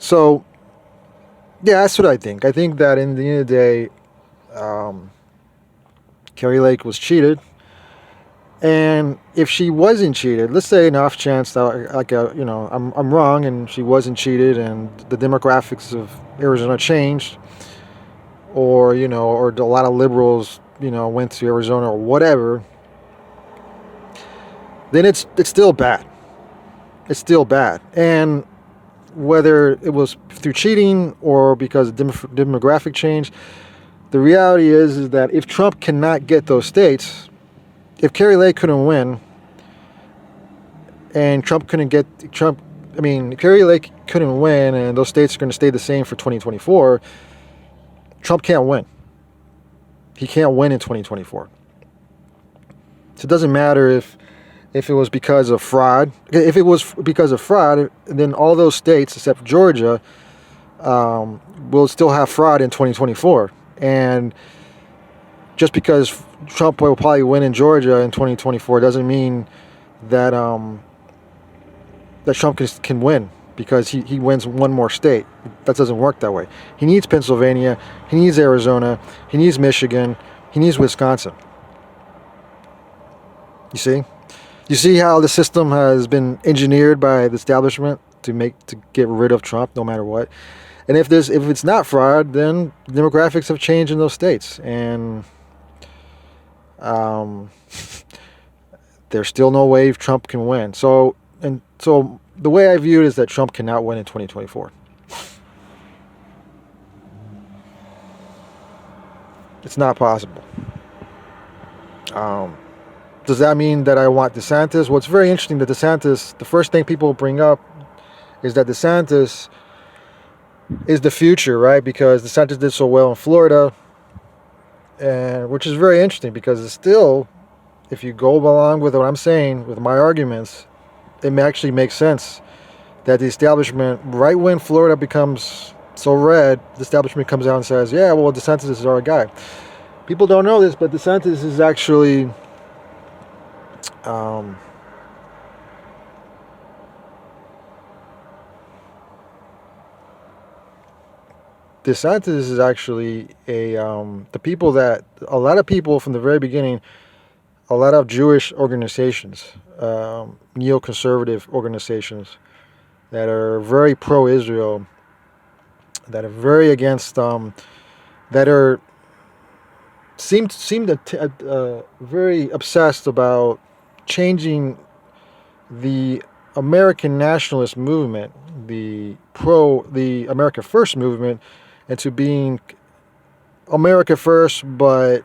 So yeah, that's what I think. I think that in the end of the day, um, Carrie Lake was cheated. And if she wasn't cheated, let's say an off chance that, I'm wrong and she wasn't cheated, and the demographics of Arizona changed, or or a lot of liberals, went to Arizona or whatever, then it's still bad. It's still bad, and whether it was through cheating or because of demographic change, the reality is that if Trump cannot get those states, if Carrie Lake couldn't win, and Trump couldn't get Trump. I mean, Carrie Lake couldn't win, and those states are going to stay the same for 2024. Trump can't win. He can't win in 2024. So it doesn't matter if it was because of fraud. If it was because of fraud, then all those states except Georgia will still have fraud in 2024. And just because Trump will probably win in Georgia in 2024 doesn't mean that that Trump can win because he wins one more state. That doesn't work that way. He needs Pennsylvania, he needs Arizona, he needs Michigan, he needs Wisconsin. You see? You see how the system has been engineered by the establishment to get rid of Trump no matter what. And if it's not fraud, then demographics have changed in those states, and there's still no way Trump can win. So the way I view it is that Trump cannot win in 2024. It's not possible. Does that mean that I want DeSantis? Well, it's very interesting that DeSantis, the first thing people bring up is that DeSantis is the future, right? Because DeSantis did so well in Florida, and which is very interesting because it's still, if you go along with what I'm saying, with my arguments, it actually makes sense that the establishment, right when Florida becomes so red, the establishment comes out and says, yeah, well, DeSantis is our guy. People don't know this, but DeSantis is actually DeSantis is actually the people that a lot of people from the very beginning, a lot of Jewish organizations, neoconservative organizations that are very pro-Israel, that are very against, that are seem to very obsessed about changing the American nationalist movement, the America First movement, into being America First, but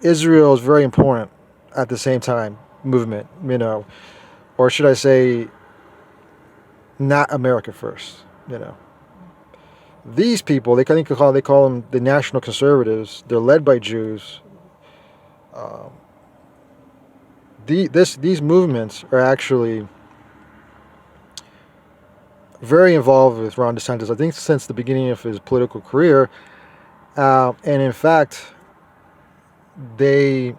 Israel is very important at the same time movement, or should I say, not America First, These people, they call them the National Conservatives. They're led by Jews. These movements are actually very involved with Ron DeSantis, I think since the beginning of his political career. And in fact, they're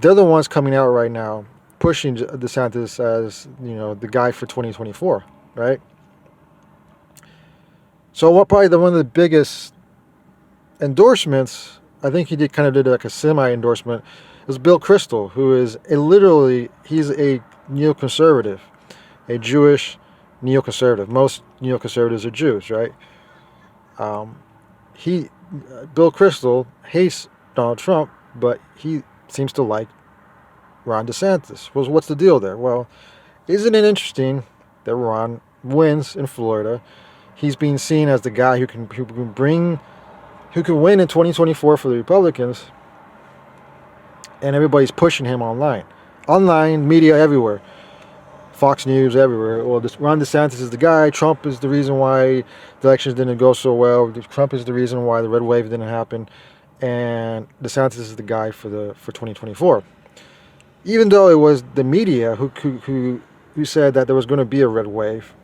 the ones coming out right now pushing DeSantis as, the guy for 2024, right? So one of the biggest endorsements, I think he did like a semi-endorsement, is Bill Kristol, who is he's a neoconservative, a Jewish neoconservative. Most neoconservatives are Jews, right? Bill Kristol hates Donald Trump, but he seems to like Ron DeSantis. Well, what's the deal there? Well, isn't it interesting that Ron wins in Florida? He's being seen as the guy who can win in 2024 for the Republicans, and everybody's pushing him online media everywhere, Fox News everywhere. Well, Ron DeSantis is the guy. Trump is the reason why the elections didn't go so well. Trump is the reason why the red wave didn't happen, and DeSantis is the guy for 2024. Even though it was the media who said that there was going to be a red wave,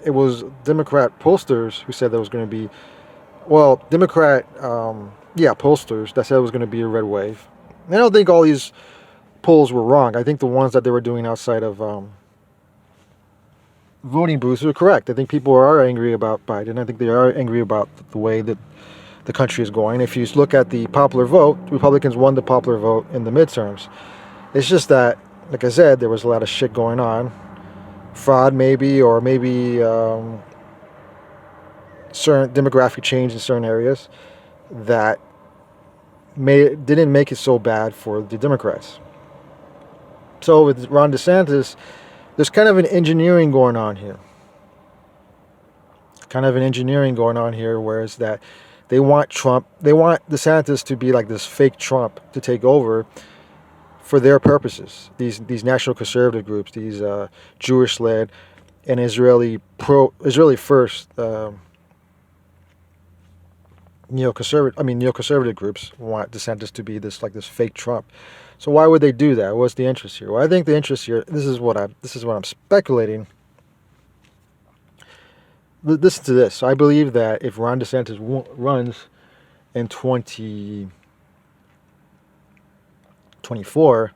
it was Democrat pollsters who said there was going to be, Democrat pollsters that said it was going to be a red wave. And I don't think all these polls were wrong. I think the ones that they were doing outside of voting booths are correct. I think people are angry about Biden. I think they are angry about the way that the country is going. If you look at the popular vote, Republicans won the popular vote in the midterms. It's just that, like I said, there was a lot of shit going on. Fraud, maybe, or maybe certain demographic change in certain areas that didn't make it so bad for the Democrats. So with Ron DeSantis, there's kind of an engineering going on here. Whereas that they want DeSantis to be like this fake Trump to take over for their purposes. These national conservative groups, these Jewish-led and Israeli first neoconservative groups want DeSantis to be this fake Trump. So why would they do that? What's the interest here? Well, I think the interest here. This is what I'm speculating. Listen to this. I believe that if Ron DeSantis runs in 2024,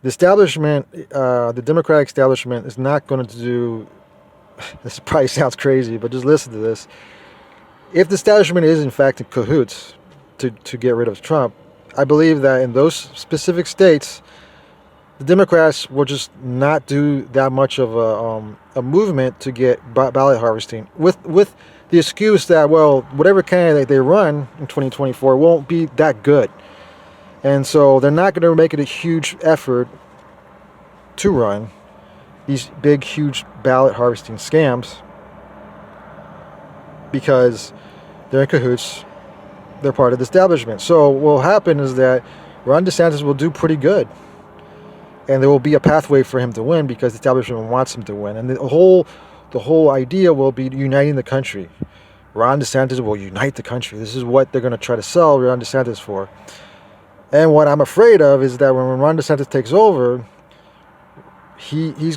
the establishment, the Democratic establishment, is not going to do. This probably sounds crazy, but just listen to this. If the establishment is in fact in cahoots to get rid of Trump, I believe that in those specific states, the Democrats will just not do that much of a movement to get ballot harvesting, with the excuse that, well, whatever candidate they run in 2024 won't be that good, and so they're not going to make it a huge effort to run these big, huge ballot harvesting scams because they're in cahoots. They're part of the establishment. So what will happen is that Ron DeSantis will do pretty good. And there will be a pathway for him to win because the establishment wants him to win. And the whole idea will be uniting the country. Ron DeSantis will unite the country. This is what they're going to try to sell Ron DeSantis for. And what I'm afraid of is that when Ron DeSantis takes over, he's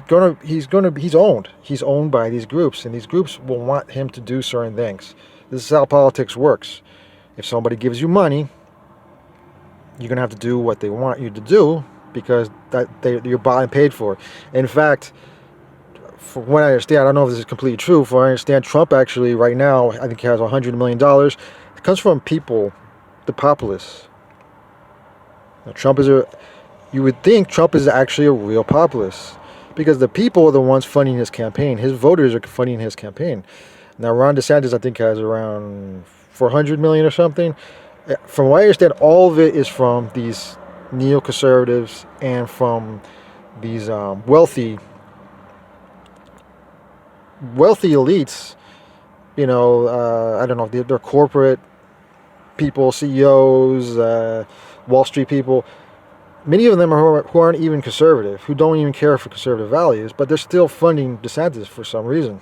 owned. He's owned by these groups, and these groups will want him to do certain things. This is how politics works. If somebody gives you money, you're gonna have to do what they want you to do because you're bought and paid for. In fact, from what I understand, I don't know if this is completely true. From what I understand, Trump actually right now, I think he has $100 million. It comes from people, the populace. Now, you would think Trump is actually a real populist because the people are the ones funding his campaign. His voters are funding his campaign. Now, Ron DeSantis, I think, has around $400 million or something. From what I understand, all of it is from these neoconservatives and from these wealthy elites. I don't know, they're corporate people, CEOs, Wall Street people. Many of them who aren't even conservative, who don't even care for conservative values, but they're still funding DeSantis for some reason.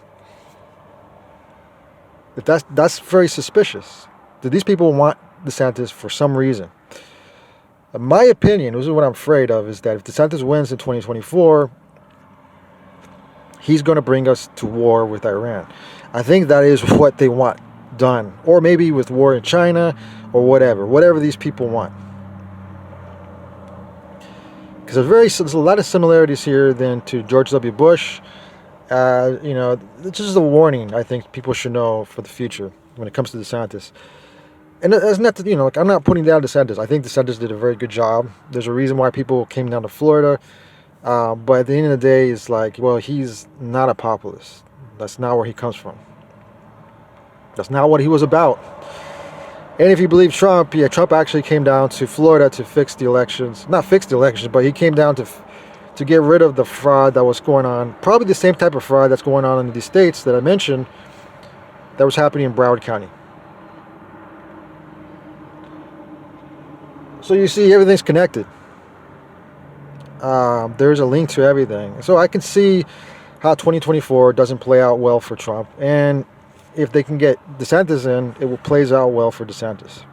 That's very suspicious. Do these people want DeSantis for some reason? In my opinion, this is what I'm afraid of, is that if DeSantis wins in 2024, he's going to bring us to war with Iran. I think that is what they want done. Or maybe with war in China or whatever these people want. Because there's a lot of similarities here than to George W. Bush. It's just a warning I think people should know for the future when it comes to DeSantis. And that's not, I'm not putting down DeSantis. I think DeSantis did a very good job. There's a reason why people came down to Florida. But at the end of the day, it's like, well, he's not a populist. That's not where he comes from. That's not what he was about. And if you believe Trump, Trump actually came down to Florida to fix the elections. Not fix the elections, but he came down to get rid of the fraud that was going on. Probably the same type of fraud that's going on in these states that I mentioned that was happening in Broward County. So you see, everything's connected. There's a link to everything. So I can see how 2024 doesn't play out well for Trump. And if they can get DeSantis in, it will plays out well for DeSantis.